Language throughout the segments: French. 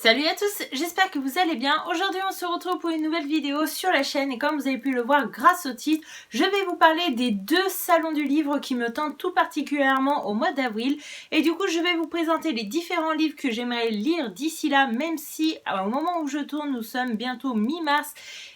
Salut à tous, j'espère que vous allez bien. Aujourd'hui on se retrouve pour une nouvelle vidéo sur la chaîne et comme vous avez pu le voir grâce au titre, je vais vous parler des deux salons du livre qui me tentent tout particulièrement au mois d'avril. Et du coup je vais vous présenter les différents livres que j'aimerais lire d'ici là, même si au moment où je tourne nous sommes bientôt mi-mars.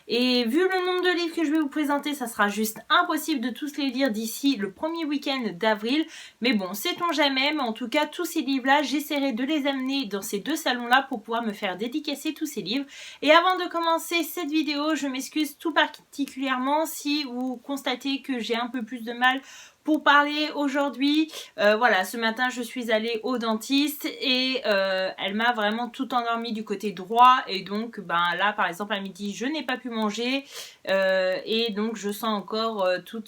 Et vu le nombre de livres que je vais vous présenter, ça sera juste impossible de tous les lire d'ici le premier week-end d'avril. Mais bon, sait-on jamais, mais en tout cas, tous ces livres-là, j'essaierai de les amener dans ces deux salons-là pour pouvoir me faire dédicacer tous ces livres. Et avant de commencer cette vidéo, je m'excuse tout particulièrement si vous constatez que j'ai un peu plus de mal pour parler aujourd'hui. Voilà, ce matin je suis allée au dentiste et elle m'a vraiment tout endormi du côté droit et donc là par exemple à midi je n'ai pas pu manger et donc je sens encore tout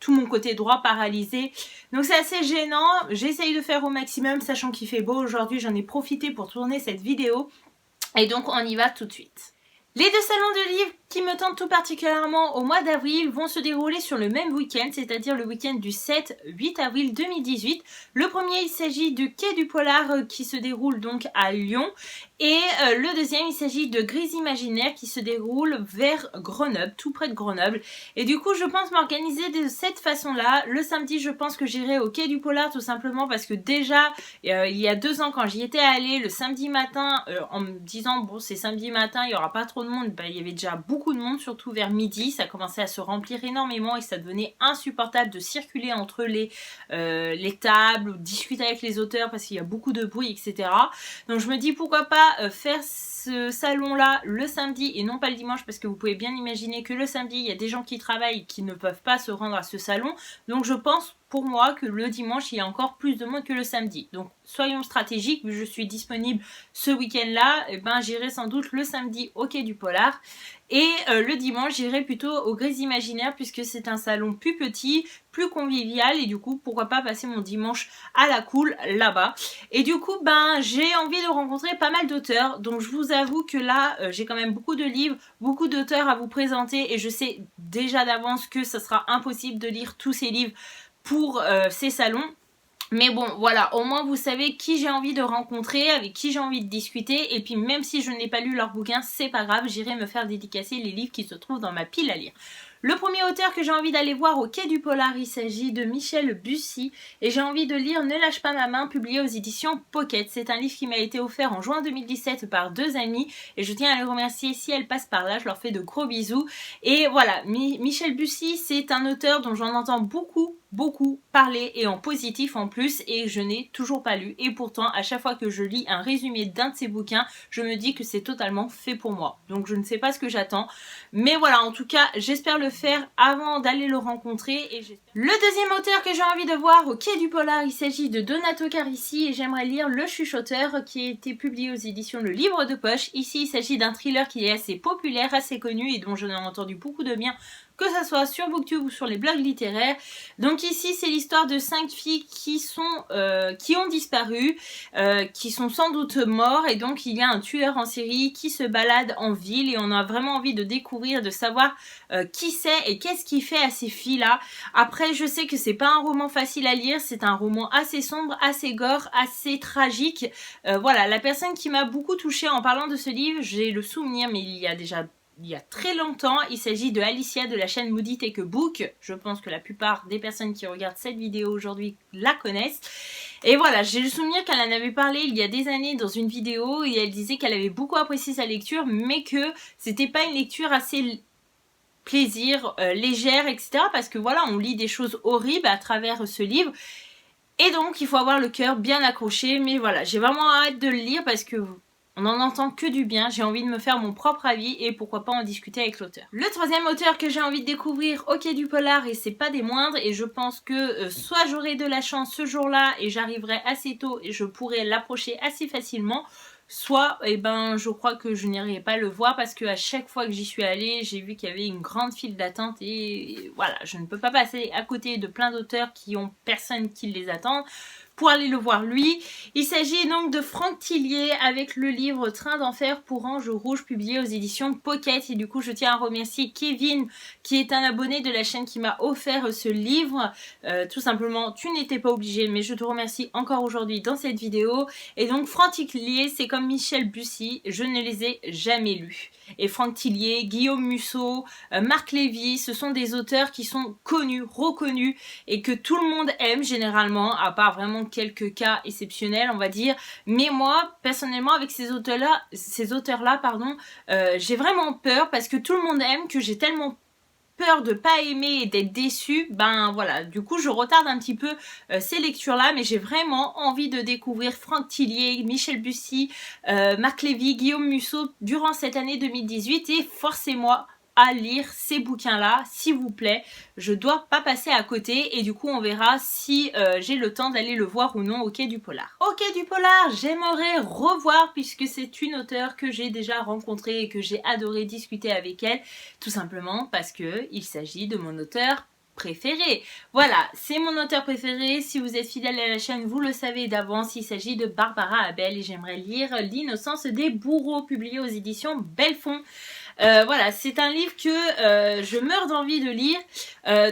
mon côté droit paralysé, donc c'est assez gênant. J'essaye de faire au maximum sachant qu'il fait beau aujourd'hui, j'en ai profité pour tourner cette vidéo et donc on y va tout de suite. Les deux salons de livres qui me tentent tout particulièrement au mois d'avril vont se dérouler sur le même week-end, c'est-à-dire le week-end du 7-8 avril 2018. Le premier, il s'agit du Quai du Polar qui se déroule donc à Lyon. Et le deuxième, il s'agit de Grise Imaginaire qui se déroule vers Grenoble, tout près de Grenoble. Et du coup, je pense m'organiser de cette façon-là. Le samedi, je pense que j'irai au Quai du Polar tout simplement parce que déjà, il y a 2 ans, quand j'y étais allée le samedi matin, en me disant, bon, c'est samedi matin, il n'y aura pas trop de monde, il y avait déjà beaucoup de monde, surtout vers midi. Ça commençait à se remplir énormément et ça devenait insupportable de circuler entre les tables, ou discuter avec les auteurs parce qu'il y a beaucoup de bruit, etc. Donc je me dis pourquoi pas faire ce salon là le samedi et non pas le dimanche, parce que vous pouvez bien imaginer que le samedi il y a des gens qui travaillent qui ne peuvent pas se rendre à ce salon. Donc je pense pour moi que le dimanche il y a encore plus de monde que le samedi. Donc soyons stratégiques, vu que je suis disponible ce week-end là, j'irai sans doute le samedi au Quai du Polar. Et le dimanche, j'irai plutôt au Grise Imaginaire puisque c'est un salon plus petit, plus convivial et du coup, pourquoi pas passer mon dimanche à la cool là-bas. Et du coup, j'ai envie de rencontrer pas mal d'auteurs. Donc je vous avoue que là, j'ai quand même beaucoup de livres, beaucoup d'auteurs à vous présenter et je sais déjà d'avance que ça sera impossible de lire tous ces livres pour ces salons. Mais bon, voilà, au moins vous savez qui j'ai envie de rencontrer, avec qui j'ai envie de discuter. Et puis même si je n'ai pas lu leurs bouquins, c'est pas grave, j'irai me faire dédicacer les livres qui se trouvent dans ma pile à lire. Le premier auteur que j'ai envie d'aller voir au Quai du Polar, il s'agit de Michel Bussy. Et j'ai envie de lire Ne lâche pas ma main, publié aux éditions Pocket. C'est un livre qui m'a été offert en juin 2017 par 2 amies. Et je tiens à les remercier si elles passent par là, je leur fais de gros bisous. Et voilà, Michel Bussy, c'est un auteur dont j'en entends beaucoup parler et en positif en plus, et je n'ai toujours pas lu. Et pourtant, à chaque fois que je lis un résumé d'un de ses bouquins, je me dis que c'est totalement fait pour moi. Donc je ne sais pas ce que j'attends. Mais voilà, en tout cas, j'espère le faire avant d'aller le rencontrer. Le deuxième auteur que j'ai envie de voir au Quai du Polar, il s'agit de Donato Carissi et j'aimerais lire Le Chuchoteur qui a été publié aux éditions Le Livre de Poche. Ici, il s'agit d'un thriller qui est assez populaire, assez connu et dont je n'ai entendu beaucoup de bien, que ça soit sur Booktube ou sur les blogs littéraires. Donc ici, c'est l'histoire de 5 filles qui ont disparu, qui sont sans doute mortes, et donc il y a un tueur en série qui se balade en ville et on a vraiment envie de découvrir, de savoir qui c'est et qu'est-ce qu'il fait à ces filles-là. Après, je sais que c'est pas un roman facile à lire, c'est un roman assez sombre, assez gore, assez tragique. Voilà, la personne qui m'a beaucoup touchée en parlant de ce livre, j'ai le souvenir, mais il y a très longtemps, il s'agit de Alicia de la chaîne Moody Take a Book. Je pense que la plupart des personnes qui regardent cette vidéo aujourd'hui la connaissent. Et voilà, j'ai le souvenir qu'elle en avait parlé il y a des années dans une vidéo et elle disait qu'elle avait beaucoup apprécié sa lecture, mais que c'était pas une lecture assez plaisir, légère, etc. Parce que voilà, on lit des choses horribles à travers ce livre. Et donc, il faut avoir le cœur bien accroché. Mais voilà, j'ai vraiment hâte de le lire parce que on n'en entend que du bien, j'ai envie de me faire mon propre avis et pourquoi pas en discuter avec l'auteur. Le troisième auteur que j'ai envie de découvrir au Quai du Polar, et c'est pas des moindres, et je pense que soit j'aurai de la chance ce jour-là et j'arriverai assez tôt et je pourrai l'approcher assez facilement, soit je crois que je n'irai pas le voir parce que à chaque fois que j'y suis allée, j'ai vu qu'il y avait une grande file d'attente et voilà, je ne peux pas passer à côté de plein d'auteurs qui ont personne qui les attend. pour aller le voir lui. Il s'agit donc de Franck Tillier avec le livre Train d'enfer pour Ange Rouge publié aux éditions Pocket. Et du coup je tiens à remercier Kevin qui est un abonné de la chaîne qui m'a offert ce livre. Tout simplement tu n'étais pas obligé mais je te remercie encore aujourd'hui dans cette vidéo. Et donc Franck Tillier c'est comme Michel Bussy, je ne les ai jamais lus. Et Franck Tillier, Guillaume Musso, Marc Lévy, ce sont des auteurs qui sont connus, reconnus et que tout le monde aime généralement, à part vraiment quelques cas exceptionnels on va dire. Mais moi personnellement avec ces auteurs là j'ai vraiment peur parce que tout le monde aime, que j'ai tellement peur de pas aimer et d'être déçue. Ben voilà, du coup je retarde un petit peu ces lectures là, mais j'ai vraiment envie de découvrir Franck Tillier, Michel Bussy, Marc Lévy, Guillaume Musso durant cette année 2018 et forcez-moi à lire ces bouquins là s'il vous plaît, je dois pas passer à côté et du coup on verra si j'ai le temps d'aller le voir ou non au Quai du Polar. Au Quai du Polar, j'aimerais revoir puisque c'est une auteure que j'ai déjà rencontrée et que j'ai adoré discuter avec elle, tout simplement parce que il s'agit de mon auteur préféré. Voilà, c'est mon auteur préféré. Si vous êtes fidèle à la chaîne, vous le savez d'avance, il s'agit de Barbara Abel et j'aimerais lire L'innocence des bourreaux publié aux éditions Belfond. Voilà, c'est un livre que je meurs d'envie de lire.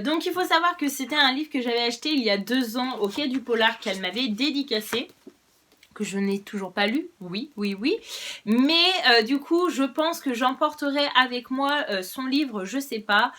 Donc il faut savoir que c'était un livre que j'avais acheté il y a 2 ans au Quai du Polar qu'elle m'avait dédicacé. Que je n'ai toujours pas lu, oui, mais du coup je pense que j'emporterai avec moi son livre, je sais pas,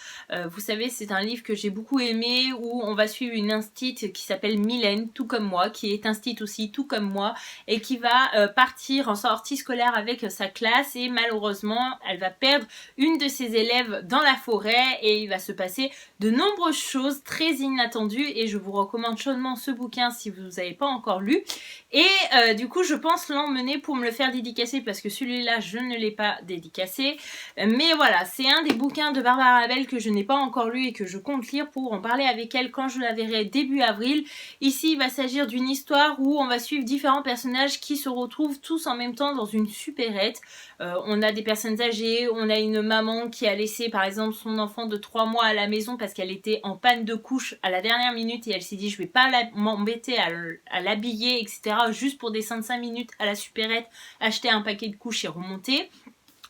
vous savez c'est un livre que j'ai beaucoup aimé où on va suivre une instite qui s'appelle Mylène, tout comme moi, qui est instite aussi, tout comme moi, et qui va partir en sortie scolaire avec sa classe et malheureusement elle va perdre une de ses élèves dans la forêt et il va se passer de nombreuses choses très inattendues et je vous recommande chaudement ce bouquin si vous n'avez pas encore lu. Et du coup je pense l'emmener pour me le faire dédicacer parce que celui-là je ne l'ai pas dédicacé, mais voilà, c'est un des bouquins de Barbara Abel que je n'ai pas encore lu et que je compte lire pour en parler avec elle quand je la verrai début avril. Ici il va s'agir d'une histoire où on va suivre différents personnages qui se retrouvent tous en même temps dans une supérette. On a des personnes âgées, on a une maman qui a laissé par exemple son enfant de 3 mois à la maison parce qu'elle était en panne de couche à la dernière minute et elle s'est dit je vais pas m'embêter à l'habiller etc. juste pour descendre 5 minutes à la supérette, acheter un paquet de couches et remonter.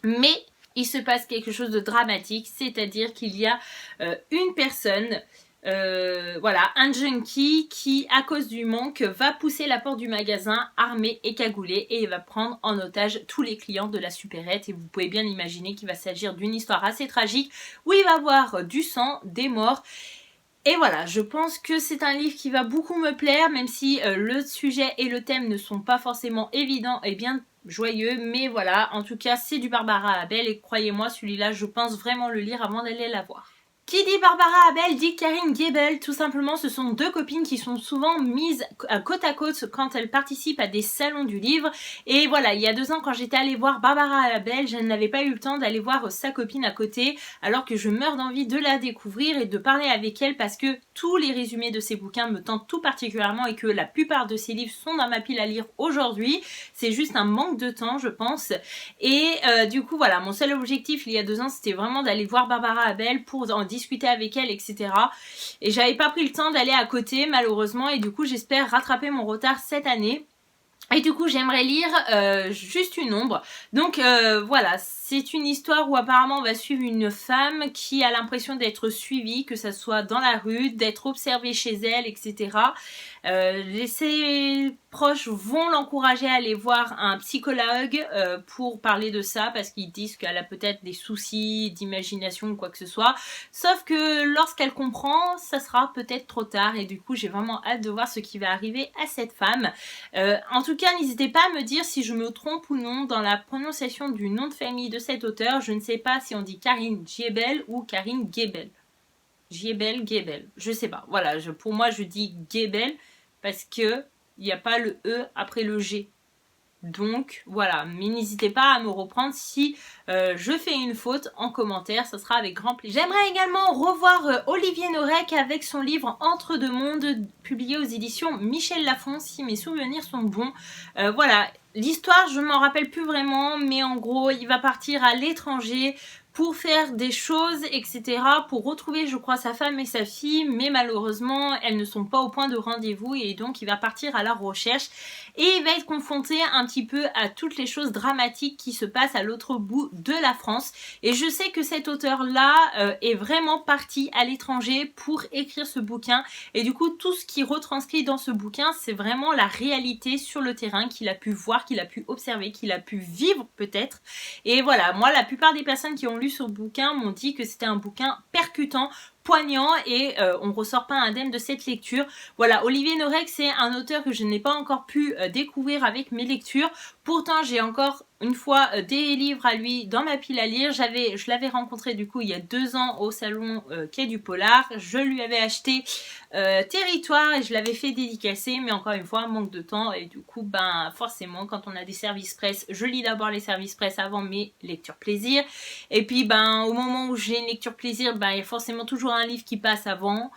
Mais il se passe quelque chose de dramatique, c'est-à-dire qu'il y a une personne, voilà, un junkie qui, à cause du manque, va pousser la porte du magasin armé et cagoulé et il va prendre en otage tous les clients de la supérette et vous pouvez bien imaginer qu'il va s'agir d'une histoire assez tragique où il va y avoir du sang, des morts. Et voilà, je pense que c'est un livre qui va beaucoup me plaire, même si le sujet et le thème ne sont pas forcément évidents et bien joyeux. Mais voilà, en tout cas, c'est du Barbara Abel et croyez-moi, celui-là, je pense vraiment le lire avant d'aller la voir. Qui dit Barbara Abel dit Karine Gebel, tout simplement ce sont deux copines qui sont souvent mises côte à côte quand elles participent à des salons du livre et voilà, il y a 2 ans quand j'étais allée voir Barbara Abel, je n'avais pas eu le temps d'aller voir sa copine à côté alors que je meurs d'envie de la découvrir et de parler avec elle parce que tous les résumés de ses bouquins me tentent tout particulièrement et que la plupart de ses livres sont dans ma pile à lire aujourd'hui, c'est juste un manque de temps je pense et du coup voilà, mon seul objectif il y a 2 ans c'était vraiment d'aller voir Barbara Abel pour en discuter avec elle etc et j'avais pas pris le temps d'aller à côté malheureusement et du coup j'espère rattraper mon retard cette année et du coup j'aimerais lire juste une ombre donc voilà, c'est une histoire où apparemment on va suivre une femme qui a l'impression d'être suivie, que ça soit dans la rue, d'être observée chez elle etc. Ses proches vont l'encourager à aller voir un psychologue pour parler de ça parce qu'ils disent qu'elle a peut-être des soucis d'imagination ou quoi que ce soit, sauf que lorsqu'elle comprend ça sera peut-être trop tard et du coup j'ai vraiment hâte de voir ce qui va arriver à cette femme. En tout cas n'hésitez pas à me dire si je me trompe ou non dans la prononciation du nom de famille de cet auteur, je ne sais pas si on dit Karine Gebel ou Karine Gebel. Gebel, je sais pas, voilà, pour moi je dis Gebel parce que il n'y a pas le E après le G. Donc voilà, mais n'hésitez pas à me reprendre si je fais une faute en commentaire, ça sera avec grand plaisir. J'aimerais également revoir Olivier Norek avec son livre Entre deux mondes, publié aux éditions Michel Lafon, si mes souvenirs sont bons. Voilà, l'histoire je m'en rappelle plus vraiment, mais en gros il va partir à l'étranger pour faire des choses, etc. Pour retrouver, je crois, sa femme et sa fille, mais malheureusement, elles ne sont pas au point de rendez-vous et donc il va partir à leur recherche et il va être confronté un petit peu à toutes les choses dramatiques qui se passent à l'autre bout de la France. Et je sais que cet auteur-là est vraiment parti à l'étranger pour écrire ce bouquin et du coup, tout ce qui est retranscrit dans ce bouquin, c'est vraiment la réalité sur le terrain qu'il a pu voir, qu'il a pu observer, qu'il a pu vivre peut-être. Et voilà, moi, la plupart des personnes qui ont lu ce bouquin m'ont dit que c'était un bouquin percutant, poignant et on ressort pas indemne de cette lecture. Voilà, Olivier Norek, c'est un auteur que je n'ai pas encore pu découvrir avec mes lectures. Pourtant, j'ai encore une fois des livres à lui dans ma pile à lire. Je l'avais rencontré du coup il y a 2 ans au salon Quai du Polar. Je lui avais acheté Territoire et je l'avais fait dédicacer, mais encore une fois, manque de temps et du coup, ben forcément, quand on a des services presse, je lis d'abord les services presse avant mes lectures plaisir. Et puis, ben au moment où j'ai une lecture plaisir, ben il y a forcément toujours un livre qui passe avant.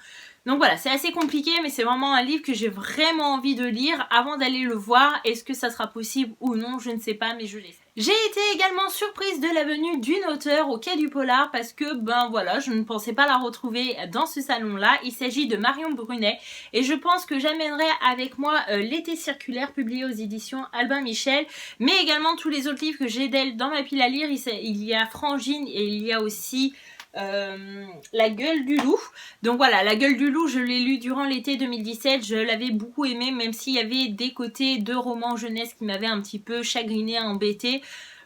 Donc voilà, c'est assez compliqué, mais c'est vraiment un livre que j'ai vraiment envie de lire avant d'aller le voir. Est-ce que ça sera possible ou non, je ne sais pas, mais je l'espère. J'ai été également surprise de la venue d'une auteure au Quai du Polar parce que, ben voilà, je ne pensais pas la retrouver dans ce salon-là. Il s'agit de Marion Brunet et je pense que j'amènerai avec moi L'été circulaire publié aux éditions Albin Michel, mais également tous les autres livres que j'ai d'elle dans ma pile à lire. Il y a Frangine et il y a aussi... La gueule du loup. Donc voilà, La gueule du loup, je l'ai lu durant l'été 2017, je l'avais beaucoup aimé, même s'il y avait des côtés de romans jeunesse qui m'avaient un petit peu chagriné, embêté.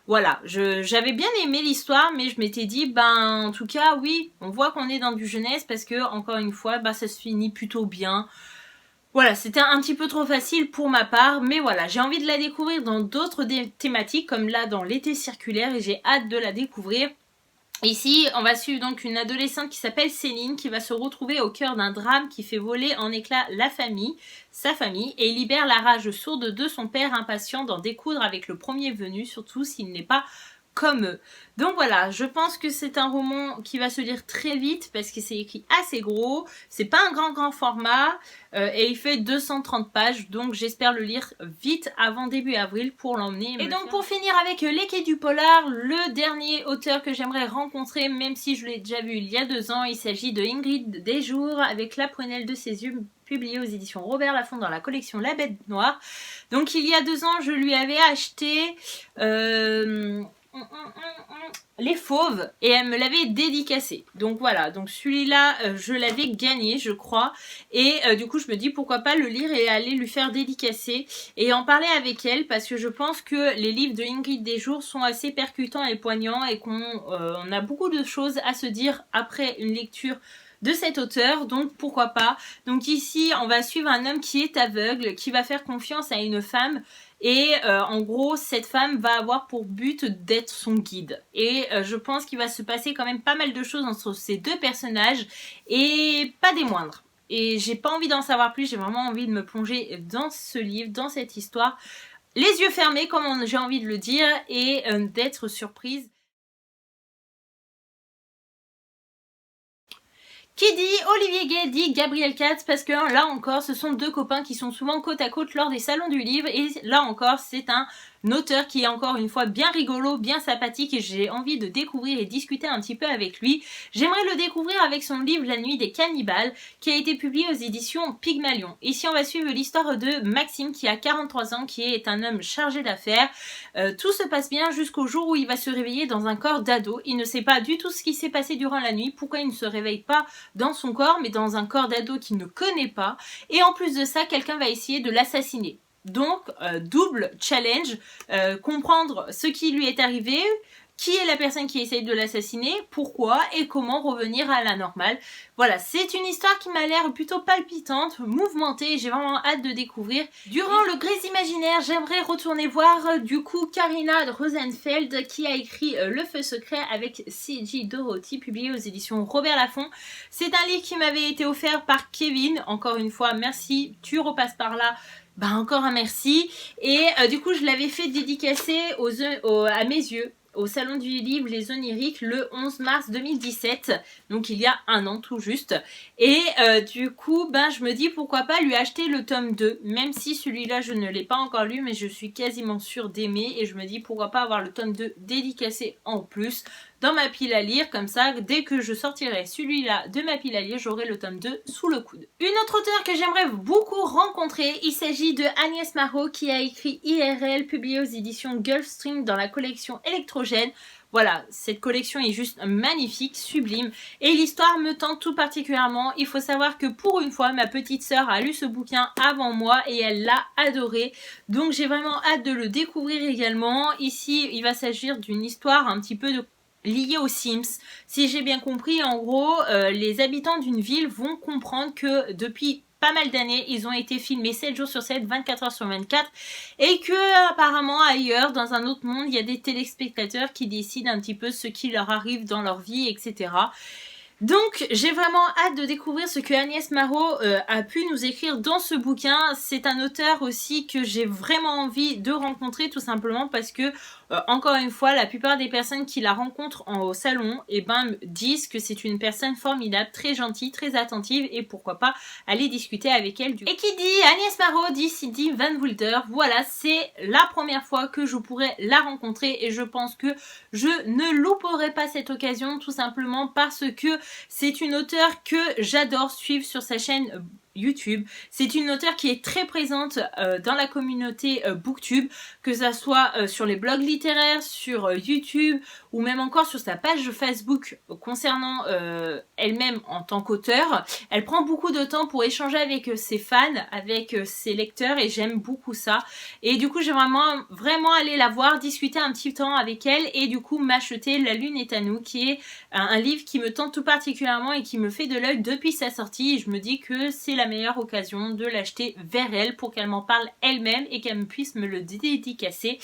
Voilà, j'avais bien aimé l'histoire, mais je m'étais dit, ben en tout cas, oui, on voit qu'on est dans du jeunesse parce que, encore une fois, ben, ça se finit plutôt bien. Voilà, c'était un petit peu trop facile pour ma part, mais voilà, j'ai envie de la découvrir dans d'autres thématiques, comme là dans l'été circulaire, et j'ai hâte de la découvrir. Ici, on va suivre donc une adolescente qui s'appelle Céline qui va se retrouver au cœur d'un drame qui fait voler en éclats sa famille, et libère la rage sourde de son père impatient d'en découdre avec le premier venu, surtout s'il n'est pas comme eux. Donc voilà, je pense que c'est un roman qui va se lire très vite parce que c'est écrit assez gros, c'est pas un grand format et il fait 230 pages, donc j'espère le lire vite avant début avril pour l'emmener. Et donc pour finir avec Les Quais du Polar, le dernier auteur que j'aimerais rencontrer, même si je l'ai déjà vu il y a 2 ans, il s'agit de Ingrid Desjours avec La prunelle de ses yeux, publié aux éditions Robert Laffont dans la collection La Bête Noire. Donc il y a 2 ans, je lui avais acheté Les Fauves et elle me l'avait dédicacé. Donc voilà, donc celui-là je l'avais gagné je crois et du coup je me dis pourquoi pas le lire et aller lui faire dédicacer et en parler avec elle parce que je pense que les livres de Ingrid Desjours sont assez percutants et poignants et qu'on on a beaucoup de choses à se dire après une lecture de cet auteur, donc pourquoi pas. Donc ici on va suivre un homme qui est aveugle, qui va faire confiance à une femme et en gros cette femme va avoir pour but d'être son guide et je pense qu'il va se passer quand même pas mal de choses entre ces 2 personnages et pas des moindres. Et j'ai pas envie d'en savoir plus, j'ai vraiment envie de me plonger dans ce livre, dans cette histoire, les yeux fermés comme j'ai envie de le dire et d'être surprise. Qui dit Olivier Gay dit Gabriel Katz parce que là encore ce sont 2 copains qui sont souvent côte à côte lors des salons du livre et là encore c'est un auteur qui est encore une fois bien rigolo, bien sympathique et j'ai envie de découvrir et discuter un petit peu avec lui. J'aimerais le découvrir avec son livre La nuit des cannibales qui a été publié aux éditions Pygmalion. Ici on va suivre l'histoire de Maxime qui a 43 ans, qui est un homme chargé d'affaires. Tout se passe bien jusqu'au jour où il va se réveiller dans un corps d'ado. Il ne sait pas du tout ce qui s'est passé durant la nuit, pourquoi il ne se réveille pas dans son corps mais dans un corps d'ado qu'il ne connaît pas et en plus de ça quelqu'un va essayer de l'assassiner. Donc double challenge, comprendre ce qui lui est arrivé, qui est la personne qui essaye de l'assassiner, pourquoi et comment revenir à la normale. Voilà, c'est une histoire qui m'a l'air plutôt palpitante, mouvementée, j'ai vraiment hâte de découvrir. Durant le Grise imaginaire, j'aimerais retourner voir du coup Karina Rosenfeld qui a écrit Le Feu secret avec C.J. Dorothy, publié aux éditions Robert Laffont. C'est un livre qui m'avait été offert par Kevin, encore une fois merci, tu repasses par là. Bah encore un merci. Et du coup je l'avais fait dédicacer à mes yeux au salon du livre Les Oniriques le 11 mars 2017, donc il y a 1 an tout juste. Et du coup ben je me dis pourquoi pas lui acheter le tome 2, même si celui-là je ne l'ai pas encore lu mais je suis quasiment sûre d'aimer et je me dis pourquoi pas avoir le tome 2 dédicacé en plus dans ma pile à lire, comme ça dès que je sortirai celui-là de ma pile à lire, j'aurai le tome 2 sous le coude. Une autre auteure que j'aimerais beaucoup rencontrer, il s'agit de Agnès Marot qui a écrit IRL, publié aux éditions Gulfstream dans la collection Électrogène. Voilà, cette collection est juste magnifique, sublime, et l'histoire me tente tout particulièrement. Il faut savoir que pour une fois, ma petite sœur a lu ce bouquin avant moi et elle l'a adoré. Donc j'ai vraiment hâte de le découvrir également. Ici, il va s'agir d'une histoire un petit peu liée aux Sims. Si j'ai bien compris, en gros, les habitants d'une ville vont comprendre que depuis pas mal d'années, ils ont été filmés 7 jours sur 7, 24 heures sur 24, et que apparemment ailleurs, dans un autre monde, il y a des téléspectateurs qui décident un petit peu ce qui leur arrive dans leur vie, etc. Donc j'ai vraiment hâte de découvrir ce que Agnès Marot a pu nous écrire dans ce bouquin. C'est un auteur aussi que j'ai vraiment envie de rencontrer, tout simplement parce que encore une fois, la plupart des personnes qui la rencontrent au salon me disent que c'est une personne formidable, très gentille, très attentive, et pourquoi pas aller discuter avec elle. Et qui dit Agnès Marot dit Cindy Van Vulter. Voilà, c'est la première fois que je pourrais la rencontrer et je pense que je ne louperai pas cette occasion, tout simplement parce que c'est une auteure que j'adore suivre sur sa chaîne YouTube. C'est une auteure qui est très présente dans la communauté Booktube, que ça soit sur les blogs littéraires, sur YouTube ou même encore sur sa page Facebook concernant elle-même en tant qu'auteure. Elle prend beaucoup de temps pour échanger avec ses fans, avec ses lecteurs, et j'aime beaucoup ça. Et du coup, j'ai vraiment aller la voir, discuter un petit temps avec elle et du coup m'acheter La Lune est à nous, qui est un livre qui me tente tout particulièrement et qui me fait de l'œil depuis sa sortie. Et je me dis que c'est la meilleure occasion de l'acheter vers elle pour qu'elle m'en parle elle-même et qu'elle puisse me le dédicacer.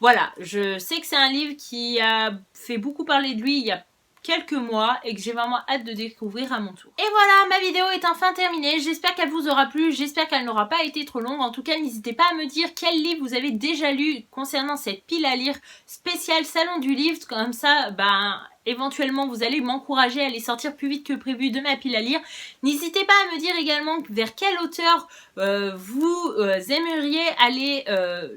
Voilà, je sais que c'est un livre qui a fait beaucoup parler de lui il y a quelques mois et que j'ai vraiment hâte de découvrir à mon tour. Et voilà, ma vidéo est enfin terminée. J'espère qu'elle vous aura plu, j'espère qu'elle n'aura pas été trop longue. En tout cas, n'hésitez pas à me dire quel livre vous avez déjà lu concernant cette pile à lire spéciale salon du livre. Comme ça, éventuellement vous allez m'encourager à les sortir plus vite que prévu de ma pile à lire. N'hésitez pas à me dire également vers quel auteur vous aimeriez aller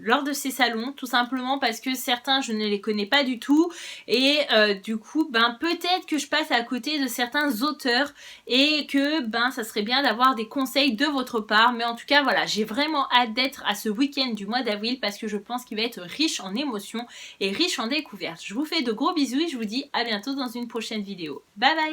lors de ces salons, tout simplement parce que certains je ne les connais pas du tout et du coup peut-être que je passe à côté de certains auteurs et que ça serait bien d'avoir des conseils de votre part. Mais en tout cas voilà, j'ai vraiment hâte d'être à ce week-end du mois d'avril parce que je pense qu'il va être riche en émotions et riche en découvertes. Je vous fais de gros bisous et je vous dis à bientôt dans une prochaine vidéo. Bye bye!